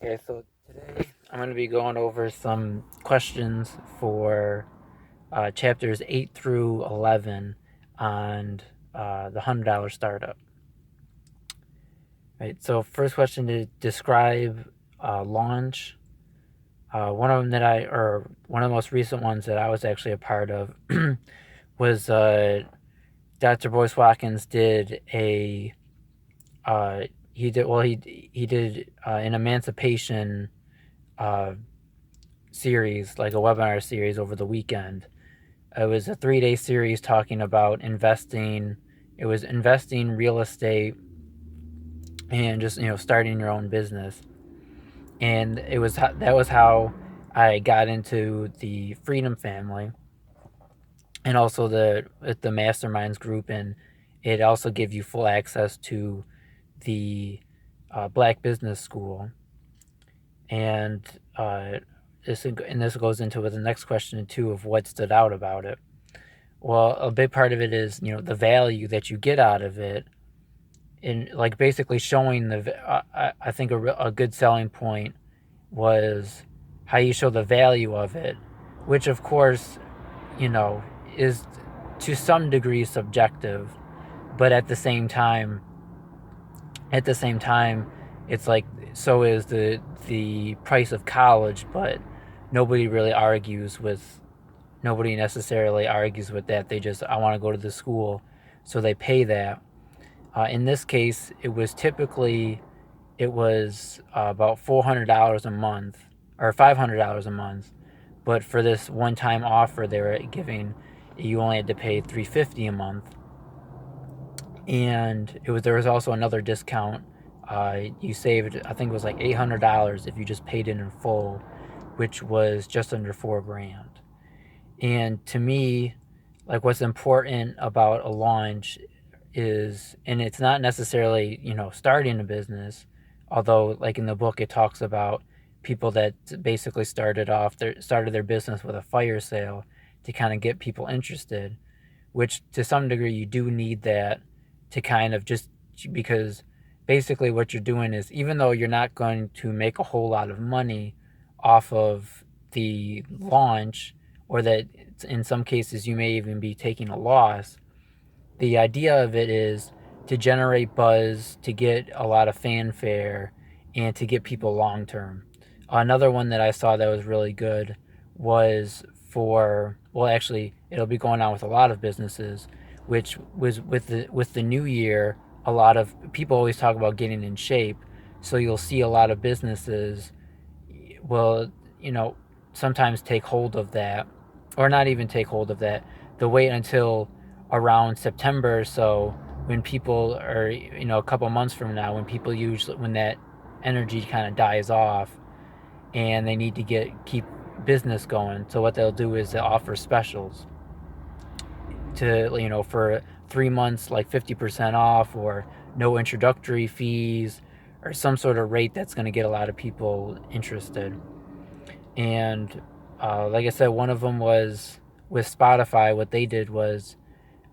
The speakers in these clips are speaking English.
Okay, so today I'm going to be going over some questions for chapters 8 through 11 on the $100 startup. Right. So first question to describe launch. One of them or one of the most recent ones that I was actually a part of was Dr. Boyce Watkins did a he did an emancipation uh, series, like a webinar series over the weekend. It was a 3-day series talking about investing. It was investing, real estate, and just starting your own business. And that was how I got into the Freedom Family, and also the Masterminds group, and it also gave you full access to the Black Business School. And this goes into the next question too of what stood out about it. Well, a big part of it is the value that you get out of it, and like basically showing I think a good selling point was how you show the value of it, which of course you know is to some degree subjective, but at the same time, it's like so is the price of college, but nobody really argues with nobody necessarily argues with that. They just I want to go to the school, so they pay that. In this case, it was about $400 a month or $500 a month, but for this one-time offer, they were giving you only had to pay $350 a month, and there was also another discount. You saved, I think it was like $800 if you just paid it in full, which was just under $4,000. And to me, like what's important about a launch is, and it's not necessarily starting a business, although like in the book it talks about people that basically started their business with a fire sale to kind of get people interested, which to some degree you do need that to kind of just because basically what you're doing is, even though you're not going to make a whole lot of money off of the launch, or that in some cases you may even be taking a loss, the idea of it is to generate buzz, to get a lot of fanfare, and to get people long term. Another one that I saw that was really good was actually it'll be going on with a lot of businesses, which was with the new year. A lot of people always talk about getting in shape, so you'll see a lot of businesses will sometimes take hold of that, or not even take hold of that. They'll wait until around September, so when people are a couple months from now, when that energy kind of dies off and they need to keep business going, so what they'll do is they'll offer specials to for 3 months, like 50% off, or no introductory fees, or some sort of rate that's going to get a lot of people interested. And like I said, one of them was with Spotify. What they did was,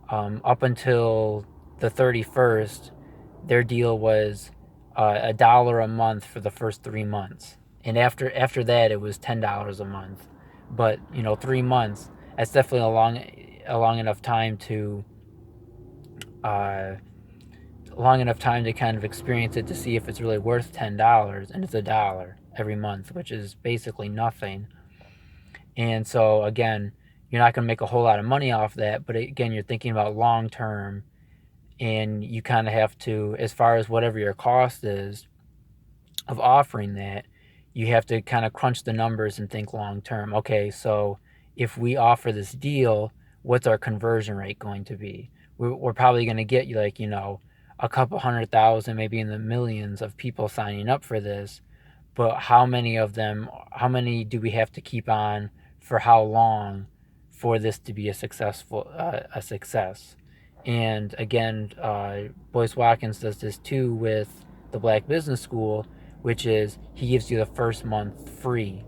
up until the 31st, their deal was $1 a month for the first 3 months, and after that it was $10 a month. But 3 months, that's definitely a long enough time to uh, kind of experience it, to see if it's really worth $10, and it's $1 every month, which is basically nothing. And so again, you're not going to make a whole lot of money off that, but again, you're thinking about long term, and you kind of have to, as far as whatever your cost is of offering that, you have to kind of crunch the numbers and think long term. Okay, so if we offer this deal, what's our conversion rate going to be? We're probably going to get you like a couple 100,000, maybe in the millions of people signing up for this, but how many do we have to keep on for how long for this to be a success? And again, Boyce Watkins does this too with the Black Business School, which is he gives you the first month free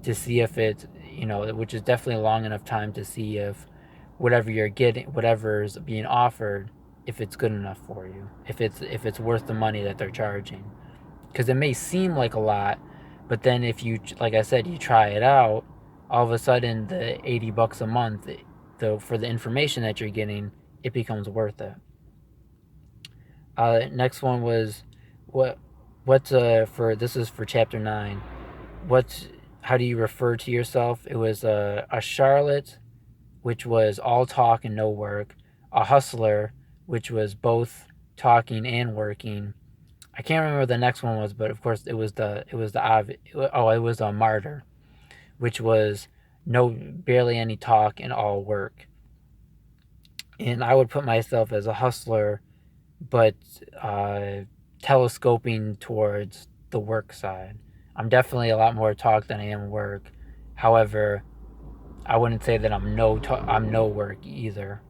to see if it's, which is definitely a long enough time to see if whatever's being offered, if it's good enough for you, if it's worth the money that they're charging. Because it may seem like a lot, But then if you, like I said, you try it out, all of a sudden the $80 a month, for the information that you're getting, it becomes worth it. Next one was what for this is for chapter 9. How do you refer to yourself? It was a Charlotte, which was all talk and no work, a hustler, which was both talking and working. I can't remember what the next one was, but of course it was a martyr, which was barely any talk and all work. And I would put myself as a hustler, but telescoping towards the work side. I'm definitely a lot more talk than I am work. However, I wouldn't say that I'm no work either.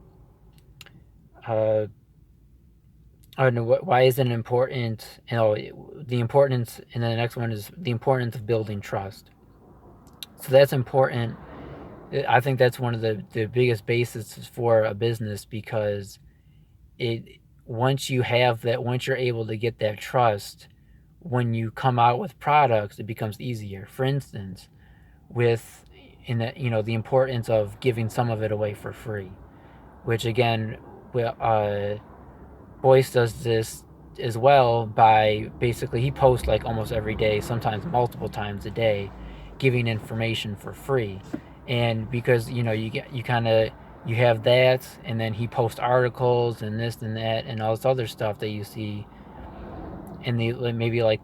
Why is it important? The importance, and then the next one is the importance of building trust. So that's important. I think that's one of the biggest bases for a business, because once you're able to get that trust, when you come out with products, it becomes easier. For instance, the importance of giving some of it away for free, which again, Boyce does this as well by basically he posts like almost every day, sometimes multiple times a day, giving information for free. And because you have that, and then he posts articles and this and that and all this other stuff that you see, and maybe like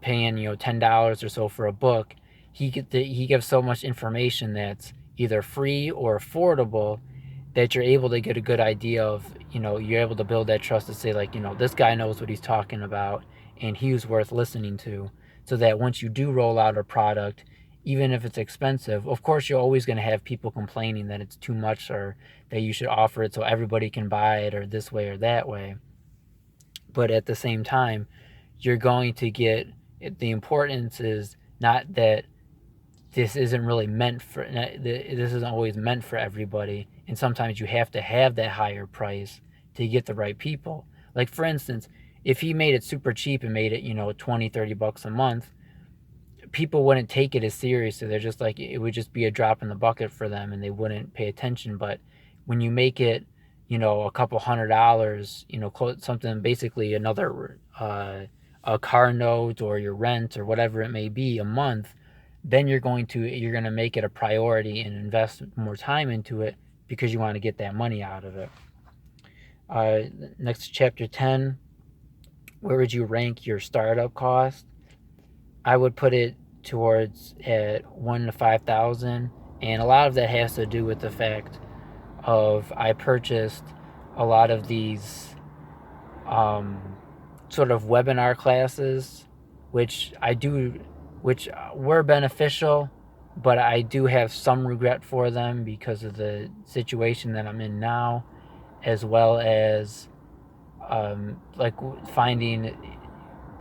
paying $10 or so for a book. He gives so much information that's either free or affordable, that you're able to get a good idea of, you're able to build that trust to say, like, this guy knows what he's talking about and he's worth listening to. So that once you do roll out a product, even if it's expensive, of course you're always going to have people complaining that it's too much, or that you should offer it so everybody can buy it, or this way or that way. But at the same time, you're going to get, the importance is not that this isn't always meant for everybody, and sometimes you have to have that higher price to get the right people. Like, for instance, if he made it super cheap and made it $20-$30 a month, people wouldn't take it as seriously. They're just like, it would just be a drop in the bucket for them and they wouldn't pay attention. But when you make it a couple $100, something, basically another a car note or your rent or whatever it may be a month, then you're going to make it a priority and invest more time into it, because you want to get that money out of it. Next, chapter 10, where would you rank your startup cost? I would put it towards at 1 to 5,000, and a lot of that has to do with the fact of I purchased a lot of these sort of webinar classes, which were beneficial, but I do have some regret for them because of the situation that I'm in now, as well as like finding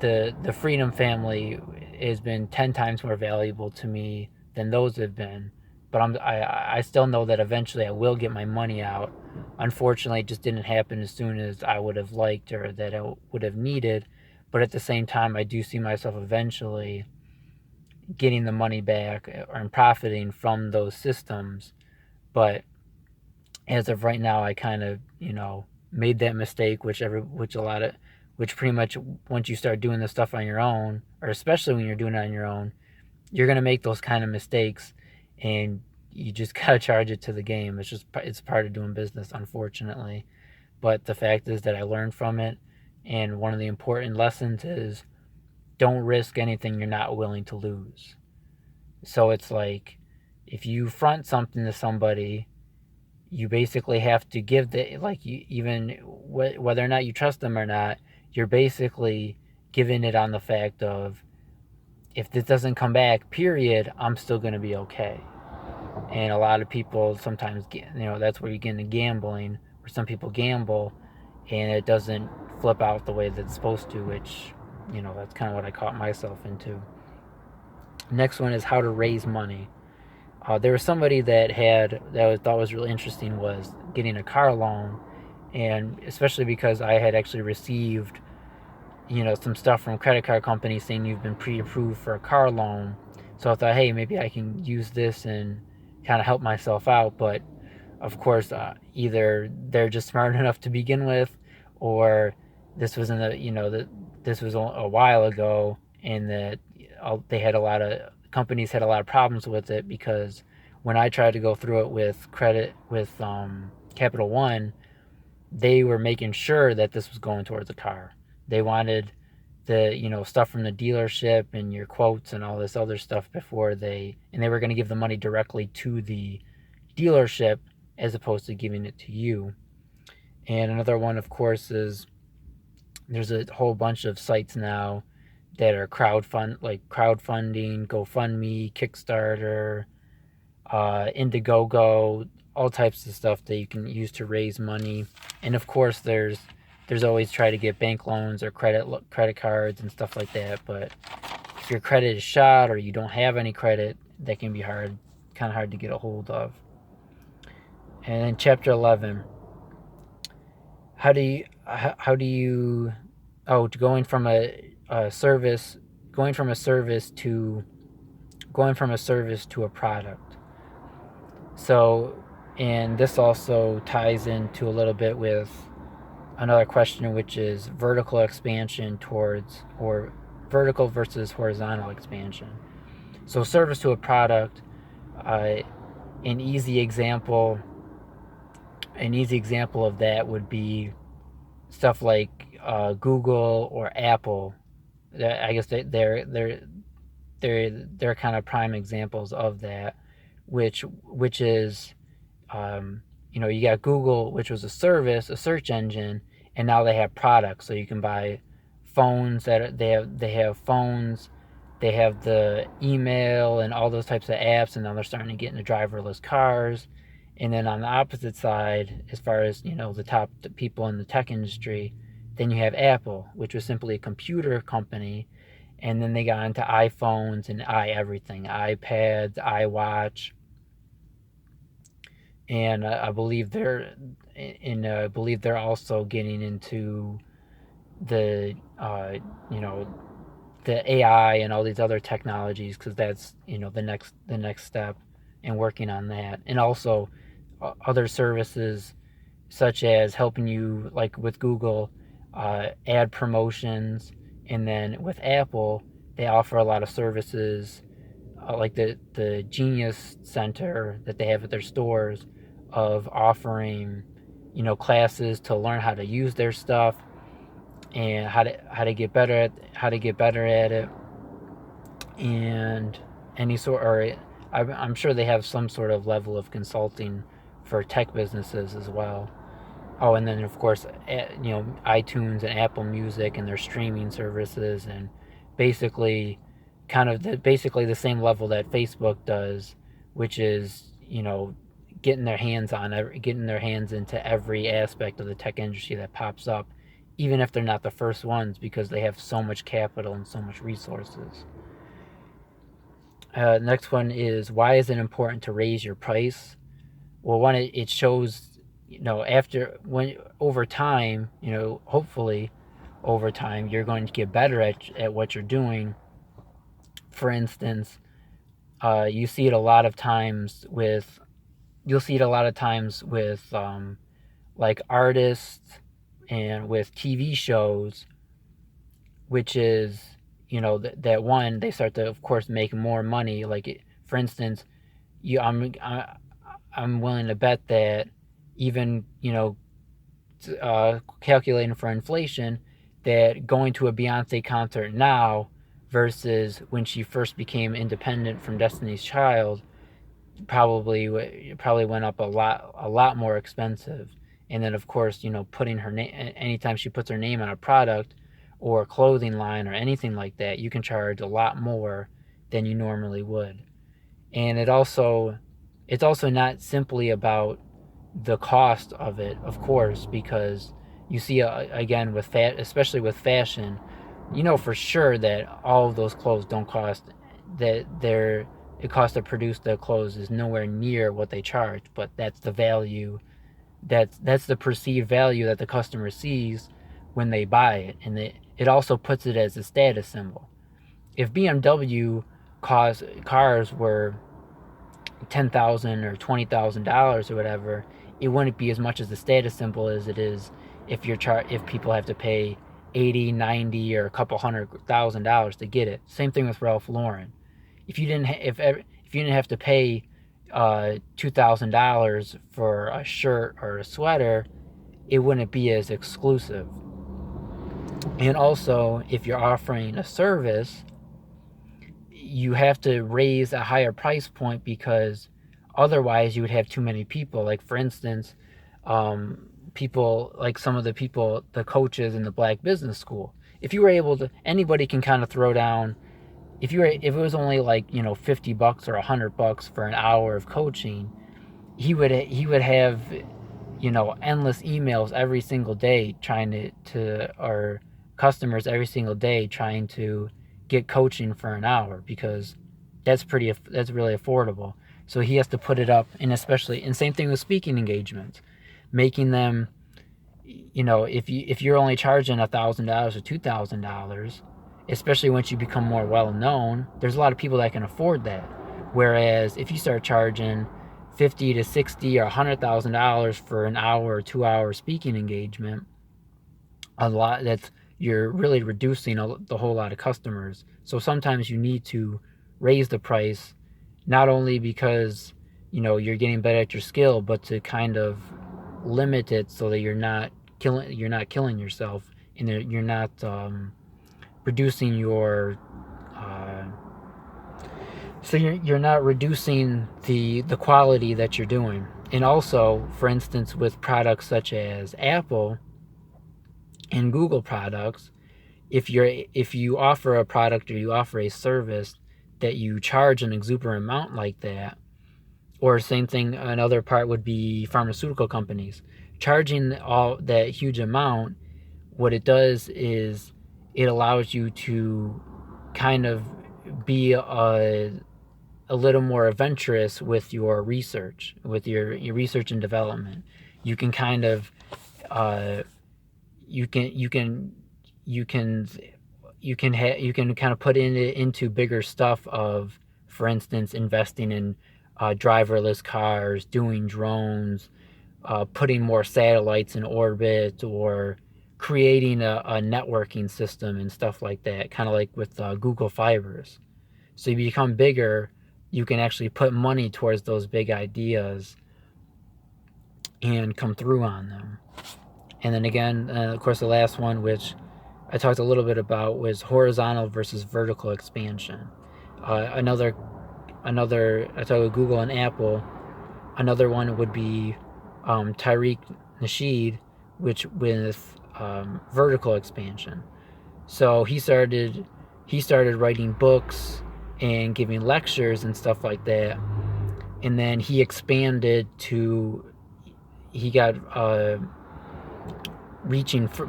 the Freedom Family has been 10 times more valuable to me than those have been. But I still know that eventually I will get my money out. Unfortunately, it just didn't happen as soon as I would have liked, or that I would have needed. But at the same time, I do see myself eventually getting the money back and profiting from those systems. But as of right now, I kind of made that mistake, which pretty much, once you start doing this stuff on your own, or especially when you're doing it on your own, you're going to make those kind of mistakes, and you just got to charge it to the game. It's part of doing business, unfortunately. But the fact is that I learned from it, and one of the important lessons is don't risk anything you're not willing to lose. So it's like, if you front something to somebody, you basically have to give whether or not you trust them or not, you're basically giving it on the fact of, if this doesn't come back, period, I'm still going to be okay. And a lot of people sometimes, that's where you get into gambling, where some people gamble and it doesn't flip out the way that it's supposed to, which, that's kind of what I caught myself into. Next one is how to raise money. There was somebody that I thought was really interesting, was getting a car loan, and especially because I had actually received some stuff from credit card companies saying you've been pre-approved for a car loan. So I thought, hey, maybe I can use this and kind of help myself out. But of course, either they're just smart enough to begin with, or this was in the that this was a while ago, and that they had a lot of companies had a lot of problems with it, because when I tried to go through it with Capital One, they were making sure that this was going towards a car. They wanted the stuff from the dealership and your quotes and all this other stuff before they were going to give the money directly to the dealership as opposed to giving it to you. And another one, of course, is there's a whole bunch of sites now that are crowdfunding, GoFundMe, Kickstarter, Indiegogo, all types of stuff that you can use to raise money. And of course, there's always try to get bank loans or credit cards and stuff like that. But if your credit is shot or you don't have any credit, that can be kind of hard to get a hold of. And then chapter 11, how do you going from a service to a product. So, and this also ties into a little bit with another question, which is vertical expansion or vertical versus horizontal expansion. So service to a product, an easy example of that would be stuff like Google or Apple. I guess they're kind of prime examples of that, which is you got Google, which was a service, a search engine, and now they have products. So you can buy phones they have phones, they have the email and all those types of apps, and now they're starting to get into driverless cars. And then on the opposite side, as far as the top people in the tech industry, then you have Apple, which was simply a computer company, and then they got into iPhones and everything, iPads, iWatch, and I believe they're also getting into the the AI and all these other technologies, because that's the next step in working on that. And also other services such as helping you, like with Google, add promotions. And then with Apple, they offer a lot of services, like the Genius Center that they have at their stores, of offering classes to learn how to use their stuff and how to get better at it. And any sort, or I'm sure they have some sort of level of consulting for tech businesses as well. Oh, and then of course, iTunes and Apple Music and their streaming services, and basically, basically the same level that Facebook does, which is getting their hands into every aspect of the tech industry that pops up, even if they're not the first ones, because they have so much capital and so much resources. Next one is, why is it important to raise your price? Well, one, it shows over time, hopefully over time, you're going to get better at what you're doing. For instance, you'll see it a lot of times with like artists and with TV shows, which is that one, they start to, of course, make more money. For instance, I'm willing to bet that even calculating for inflation, that going to a Beyonce concert now versus when she first became independent from Destiny's Child probably went up a lot more expensive. And then of course, putting her name, anytime she puts her name on a product or a clothing line or anything like that, you can charge a lot more than you normally would. And it's also not simply about the cost of it, of course, because you see, again, especially with fashion, for sure that all of those clothes don't cost, that it costs to produce the clothes is nowhere near what they charge, but that's the value, that's the perceived value that the customer sees when they buy it. And it also puts it as a status symbol. If BMW cars were $10,000 or $20,000 or whatever, it wouldn't be as much as a status symbol as it is if people have to pay 80, 90, or a couple $100,000 to get it. Same thing with Ralph Lauren. If you didn't if you didn't have to pay $2,000 for a shirt or a sweater, it wouldn't be as exclusive. And also, if you're offering a service, you have to raise a higher price point because otherwise you would have too many people. Like, for instance, people like some of the coaches in the Black Business School. If you were able to, anybody can kind of throw down. If it was only like $50 or $100 for an hour of coaching, he would have endless emails every single day trying or customers every single day trying to get coaching for an hour, because that's really affordable. So he has to put it up, and same thing with speaking engagements, making them, if you're only charging $1,000 or $2,000, especially once you become more well known, there's a lot of people that can afford that. Whereas if you start charging 50 to 60 or $100,000 for an hour or 2 hour speaking engagement, you're really reducing the whole lot of customers. So sometimes you need to raise the price, not only because you're getting better at your skill, but to kind of limit it so that you're not killing yourself, and you're not reducing your so you're not reducing the quality that you're doing. And also, for instance, with products such as Apple and Google products, if you offer a product or you offer a service that you charge an exuberant amount like that, or same thing, another part would be pharmaceutical companies charging all that huge amount. What it does is it allows you to kind of be a little more adventurous with your research, with your research and development. You can kind of you can kind of put into bigger stuff of, for instance, investing in driverless cars, doing drones, putting more satellites in orbit, or creating a networking system and stuff like that, kind of like with Google Fibers. So you become bigger, you can actually put money towards those big ideas and come through on them. And then again, of course, the last one, which I talked a little bit about, was horizontal versus vertical expansion. Another I talked about Google and Apple. Another one would be Tariq Nasheed, which with vertical expansion. So he started writing books and giving lectures and stuff like that, and then he expanded to, he got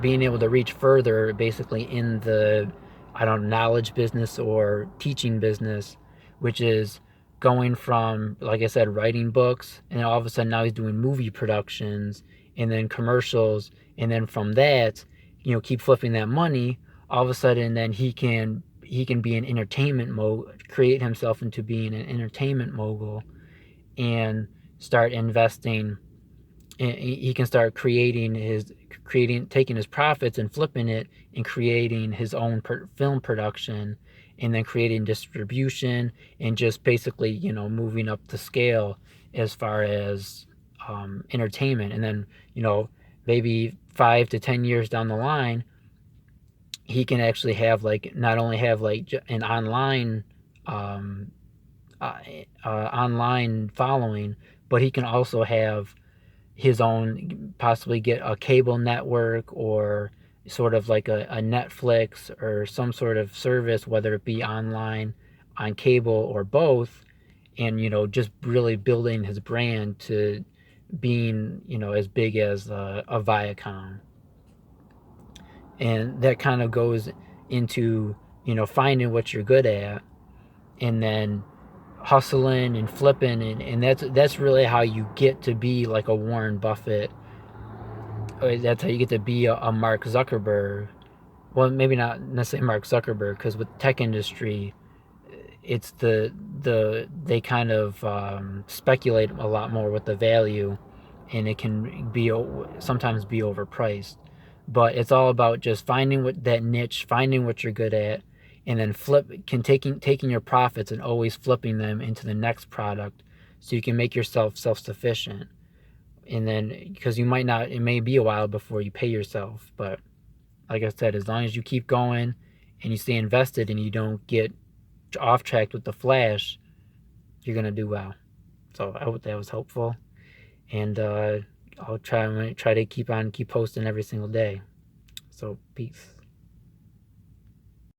being able to reach further, basically in the knowledge business or teaching business, which is going from, like I said, writing books, and all of a sudden now he's doing movie productions and then commercials, and then from that, keep flipping that money. All of a sudden, then he can be an entertainment create himself into being an entertainment mogul, and start investing. And he can start taking his profits and flipping it and creating his own film production, and then creating distribution, and just basically moving up the scale as far as entertainment. And then maybe 5 to 10 years down the line, he can actually have not only have an online online following, but he can also have his own, possibly get a cable network, or sort of like a Netflix or some sort of service, whether it be online, on cable, or both, and just really building his brand to being as big as a Viacom. And that kind of goes into finding what you're good at, and then hustling and flipping, and that's really how you get to be like a Warren Buffett. That's how you get to be a Mark Zuckerberg, well, maybe not necessarily Mark Zuckerberg, because with the tech industry, it's they kind of speculate a lot more with the value, and it can be sometimes be overpriced. But it's all about just finding what that niche, finding what you're good at, and then taking your profits and always flipping them into the next product, so you can make yourself self sufficient. And then because you might not, it may be a while before you pay yourself, but like I said, as long as you keep going and you stay invested and you don't get off track with the flash, you're gonna do well. So I hope that was helpful, and I'm gonna try to keep posting every single day. So peace.